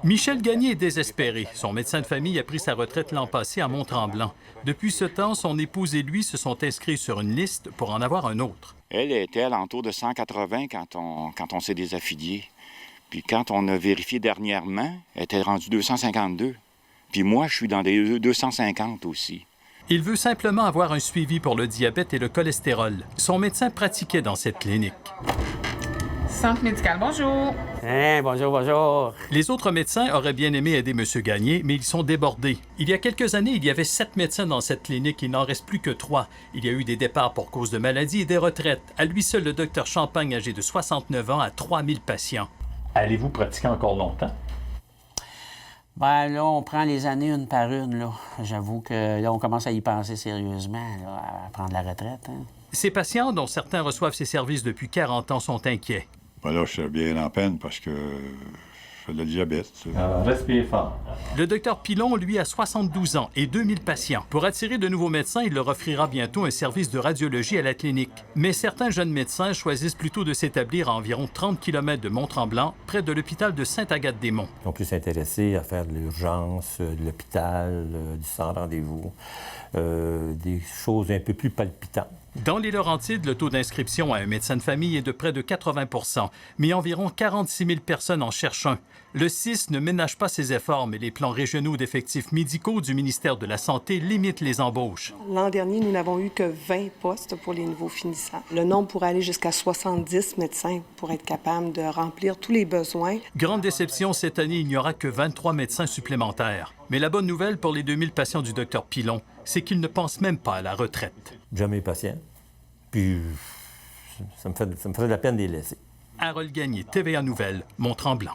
Michel Gagné est désespéré. Son médecin de famille a pris sa retraite l'an passé à Mont-Tremblant. Depuis ce temps, son épouse et lui se sont inscrits sur une liste pour en avoir un autre. Elle était alentour de 180 quand on s'est désaffilié. Puis quand on a vérifié dernièrement, elle était rendue 252. Puis moi, je suis dans des 250 aussi. Il veut simplement avoir un suivi pour le diabète et le cholestérol. Son médecin pratiquait dans cette clinique. Centre médical, bonjour. Bonjour, bonjour. Les autres médecins auraient bien aimé aider M. Gagné, mais ils sont débordés. Il y a quelques années, il y avait 7 médecins dans cette clinique. Il n'en reste plus que 3. Il y a eu des départs pour cause de maladie et des retraites. À lui seul, le docteur Champagne, âgé de 69 ans, a 3000 patients. Allez-vous pratiquer encore longtemps? Ben là, on prend les années une par une, là. J'avoue que là, on commence à y penser sérieusement, là, à prendre la retraite. Hein. Ces patients, dont certains reçoivent ses services depuis 40 ans, sont inquiets. Ben là, je suis bien en peine parce que je fais de la diabète. Respirez fort. Le docteur Pilon, lui, a 72 ans et 2000 patients. Pour attirer de nouveaux médecins, il leur offrira bientôt un service de radiologie à la clinique. Mais certains jeunes médecins choisissent plutôt de s'établir à environ 30 km de Mont-Tremblant, près de l'hôpital de Sainte-Agathe-des-Monts. Ils sont plus intéressés à faire de l'urgence, de l'hôpital, du sans rendez-vous, des choses un peu plus palpitantes. Dans les Laurentides, le taux d'inscription à un médecin de famille est de près de 80 %, mais environ 46 000 personnes en cherchent un. Le CIS ne ménage pas ses efforts, mais les plans régionaux d'effectifs médicaux du ministère de la Santé limitent les embauches. L'an dernier, nous n'avons eu que 20 postes pour les nouveaux finissants. Le nombre pourrait aller jusqu'à 70 médecins pour être capable de remplir tous les besoins. Grande déception, cette année, il n'y aura que 23 médecins supplémentaires. Mais la bonne nouvelle pour les 2000 patients du docteur Pilon, c'est qu'il ne pense même pas à la retraite. J'aime mes patients, puis ça me fait de la peine de les laisser. Harold Gagné, TVA Nouvelles, Mont-Tremblant.